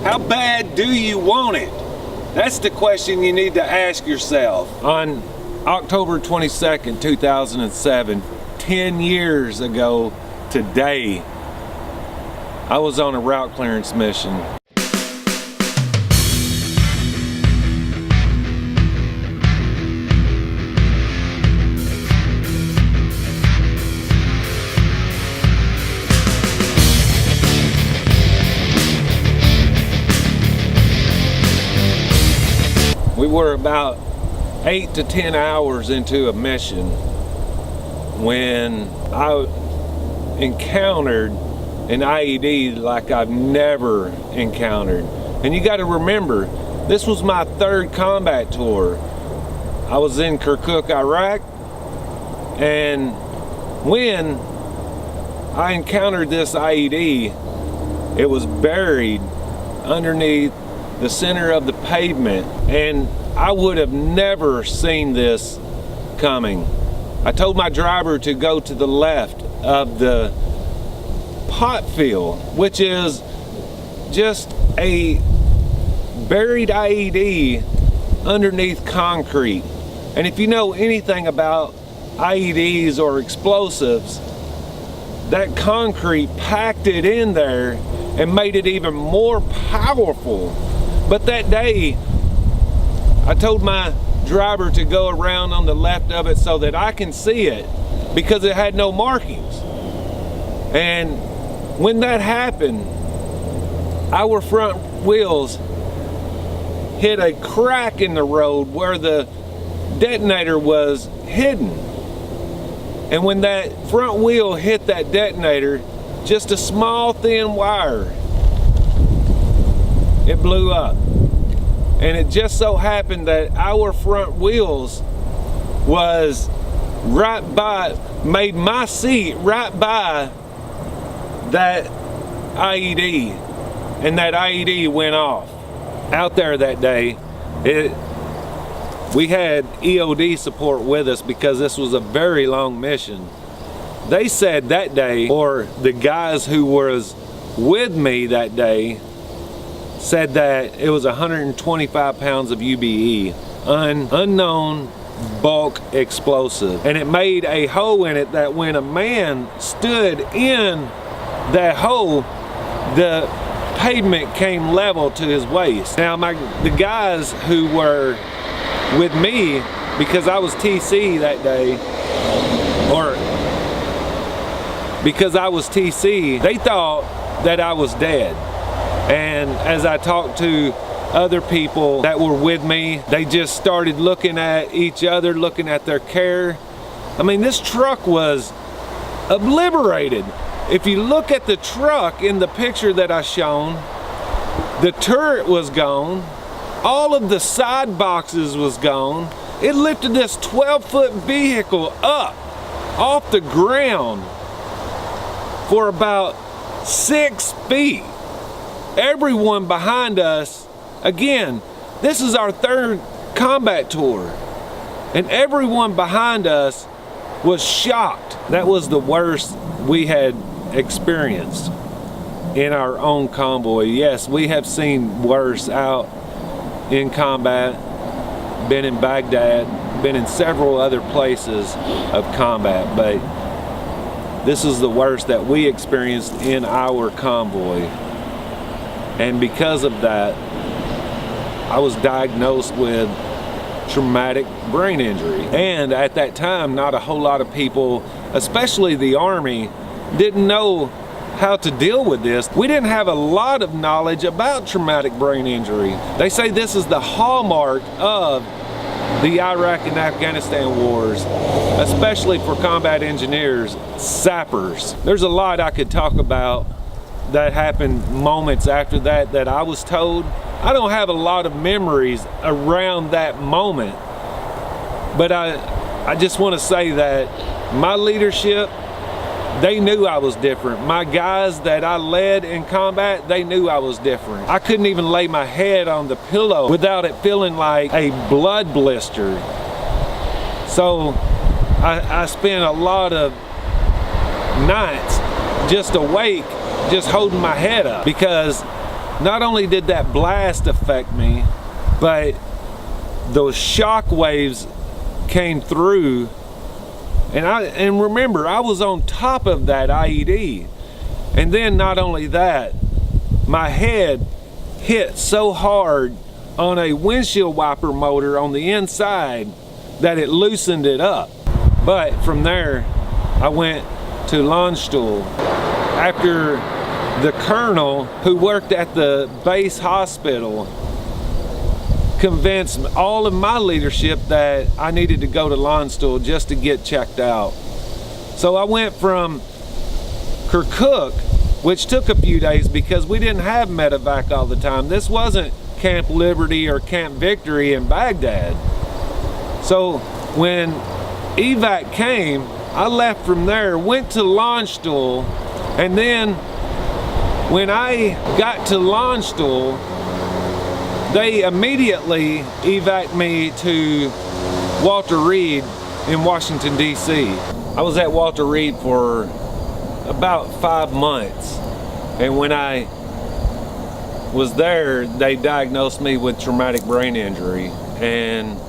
How bad do you want it? That's the question you need to ask yourself. On October 22nd, 2007, 10 years ago today, I was on a route clearance mission. We were about 8 to 10 hours into a mission when I encountered an IED like I've never encountered. And you got to remember, this was my third combat tour. I was in Kirkuk, Iraq, and when I encountered this IED, it was buried underneath the center of the pavement, and I would have never seen this coming. I told my driver to go to the left of the pot field, which is just a buried IED underneath concrete. And if you know anything about IEDs or explosives, that concrete packed it in there and made it even more powerful. But that day, I told my driver to go around on the left of it so that I can see it, because it had no markings. And when that happened, our front wheels hit a crack in the road where the detonator was hidden. And when that front wheel hit that detonator, just a small thin wire, it blew up. And it just so happened that our front wheels was right by, made my seat right by that IED, and that IED went off. Out there that day, we had EOD support with us because this was a very long mission. They said that day, or the guys who was with me that day said that it was 125 pounds of UBE, unknown bulk explosive. And it made a hole in it that when a man stood in that hole, the pavement came level to his waist. Now the guys who were with me, because I was TC that day, or because I was TC, they thought that I was dead. And as I talked to other people that were with me, they just started looking at each other, looking at their care. I mean, this truck was obliterated. If you look at the truck in the picture that I shown, the turret was gone. All of the side boxes was gone. It lifted this 12-foot vehicle up off the ground for about 6 feet. Everyone behind us, again, this is our third combat tour, and everyone behind us was shocked. That was the worst we had experienced in our own convoy. Yes, we have seen worse out in combat, been in Baghdad, been in several other places of combat, but this is the worst that we experienced in our convoy. And because of that, I was diagnosed with traumatic brain injury. And at that time, not a whole lot of people, especially the Army, didn't know how to deal with this. We didn't have a lot of knowledge about traumatic brain injury. They say this is the hallmark of the Iraq and Afghanistan wars, especially for combat engineers, sappers. There's a lot I could talk about that happened moments after that I was told. I don't have a lot of memories around that moment, but I just want to say that my leadership, they knew I was different. My guys that I led in combat, they knew I was different. I couldn't even lay my head on the pillow without it feeling like a blood blister. So I spent a lot of nights just awake, just holding my head up, because not only did that blast affect me, but those shock waves came through, and remember, I was on top of that IED. And then not only that, my head hit so hard on a windshield wiper motor on the inside that it loosened it up. But from there, I went to Landstuhl. After the colonel who worked at the base hospital convinced all of my leadership that I needed to go to Landstuhl just to get checked out. So I went from Kirkuk, which took a few days because we didn't have medevac all the time. This wasn't Camp Liberty or Camp Victory in Baghdad. So when evac came, I left from there, went to Landstuhl, and then when I got to Landstuhl, they immediately evac me to Walter Reed in Washington, D.C. I was at Walter Reed for about 5 months, and when I was there, they diagnosed me with traumatic brain injury. And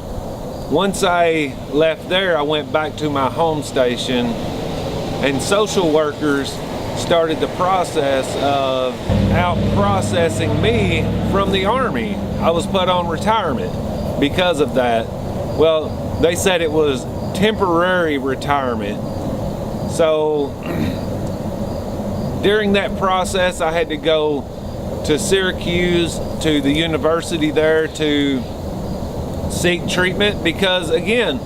once I left there, I went back to my home station, and social workers started the process of out processing me from the Army. I was put on retirement because of that. Well, they said it was temporary retirement. So during that process, I had to go to Syracuse, to the university there, to seek treatment, because again,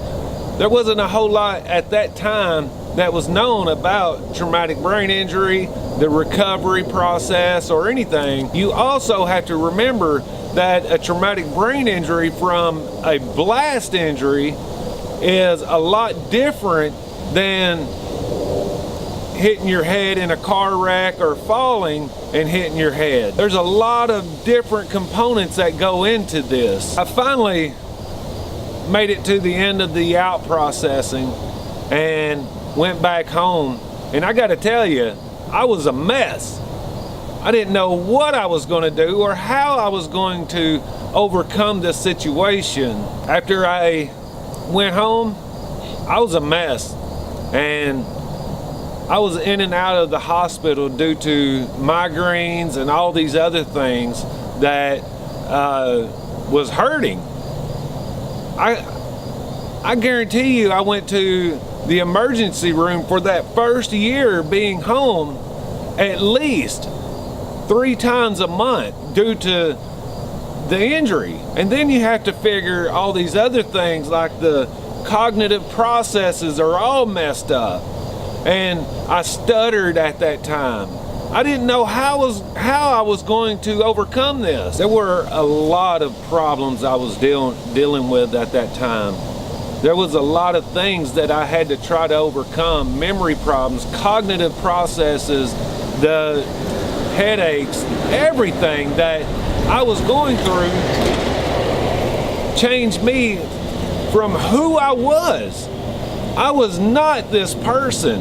there wasn't a whole lot at that time that was known about traumatic brain injury, the recovery process, or anything. You also have to remember that a traumatic brain injury from a blast injury is a lot different than hitting your head in a car wreck or falling and hitting your head. There's a lot of different components that go into this. I finally made it to the end of the out processing and went back home, and I gotta tell you, I was a mess. I didn't know what I was going to do or how I was going to overcome this situation. After I went home, I was a mess, and I was in and out of the hospital due to migraines and all these other things that was hurting. I guarantee you, I went to the emergency room for that first year being home at least 3 times a month due to the injury. And then you have to figure all these other things, like the cognitive processes are all messed up. And I stuttered at that time. I didn't know how I was going to overcome this. There were a lot of problems I was dealing with at that time. There was a lot of things that I had to try to overcome, memory problems, cognitive processes, the headaches, everything that I was going through changed me from who I was. I was not this person.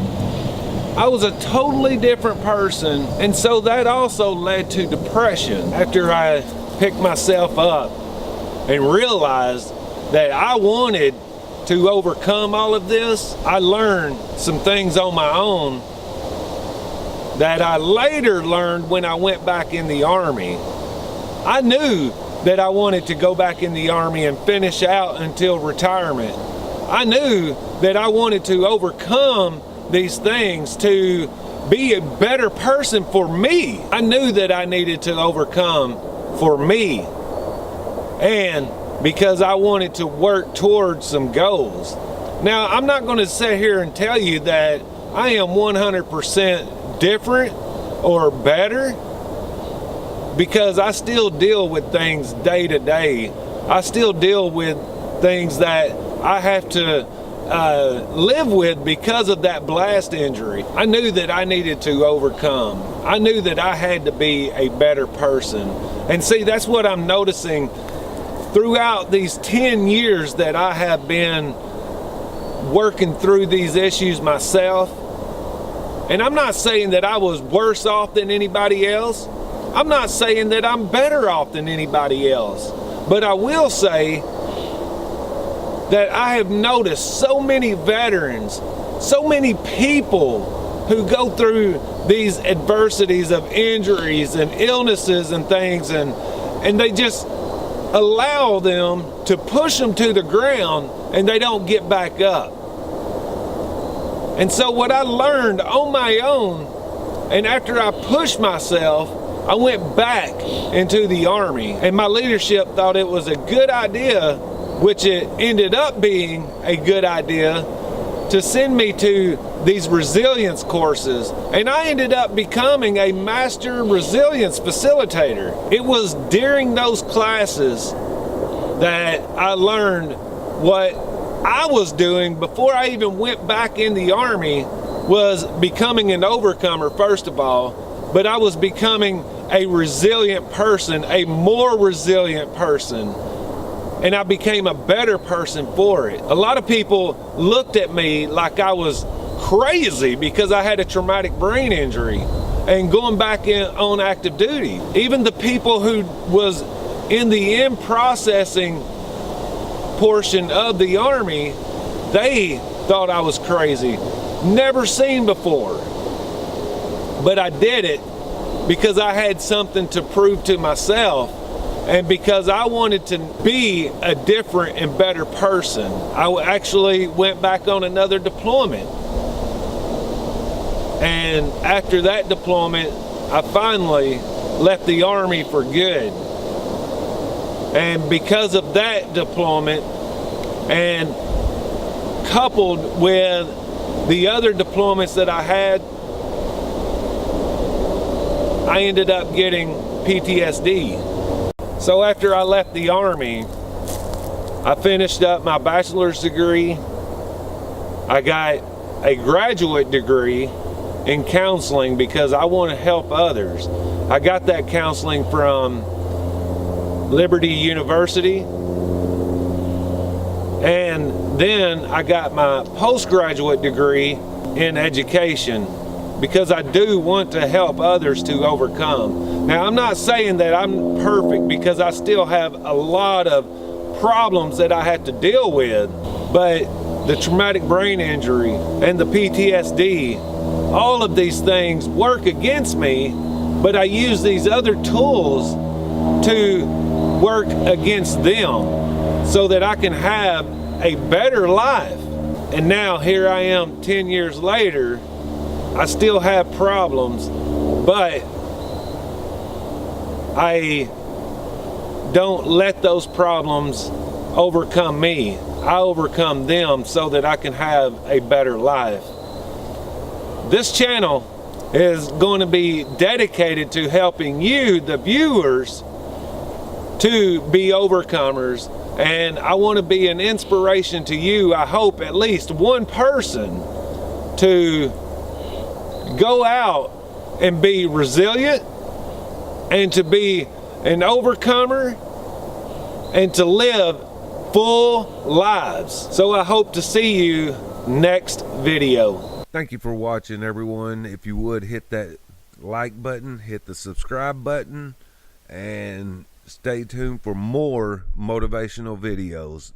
I was a totally different person, and so that also led to depression. After I picked myself up and realized that I wanted to overcome all of this, I learned some things on my own that I later learned when I went back in the Army. I knew that I wanted to go back in the Army and finish out until retirement. I knew that I wanted to overcome these things to be a better person for me. I knew that I needed to overcome for me, and because I wanted to work towards some goals. Now, I'm not going to sit here and tell you that I am 100% different or better, because I still deal with things day to day. I still deal with things that I have to live with because of that blast injury. I knew that I needed to overcome. I knew that I had to be a better person. And see, that's what I'm noticing throughout these 10 years that I have been working through these issues myself. And I'm not saying that I was worse off than anybody else. I'm not saying that I'm better off than anybody else, but I will say that I have noticed so many veterans, so many people who go through these adversities of injuries and illnesses and things, and they just allow them to push them to the ground and they don't get back up. And so what I learned on my own, and after I pushed myself, I went back into the Army, and my leadership thought it was a good idea, which it ended up being a good idea, to send me to these resilience courses. And I ended up becoming a master resilience facilitator. It was during those classes that I learned what I was doing before I even went back in the Army was becoming an overcomer, first of all, but I was becoming a resilient person, a more resilient person, and I became a better person for it. A lot of people looked at me like I was crazy because I had a traumatic brain injury and going back in on active duty. Even the people who was in the end processing portion of the Army, they thought I was crazy. Never seen before. But I did it because I had something to prove to myself, and because I wanted to be a different and better person. I actually went back on another deployment. And after that deployment, I finally left the Army for good. And because of that deployment, and coupled with the other deployments that I had, I ended up getting PTSD. So after I left the Army, I finished up my bachelor's degree. I got a graduate degree in counseling because I want to help others. I got that counseling from Liberty University. And then I got my postgraduate degree in education because I do want to help others to overcome. Now, I'm not saying that I'm perfect because I still have a lot of problems that I have to deal with, but the traumatic brain injury and the PTSD, all of these things work against me, but I use these other tools to work against them so that I can have a better life. And now here I am 10 years later, I still have problems, but I don't let those problems overcome me. I overcome them so that I can have a better life. This channel is going to be dedicated to helping you, the viewers, to be overcomers. And I want to be an inspiration to you. I hope at least one person to go out and be resilient and to be an overcomer and to live full lives. So I hope to see you next video. Thank you for watching, everyone. If you would hit that like button, hit the subscribe button, and stay tuned for more motivational videos.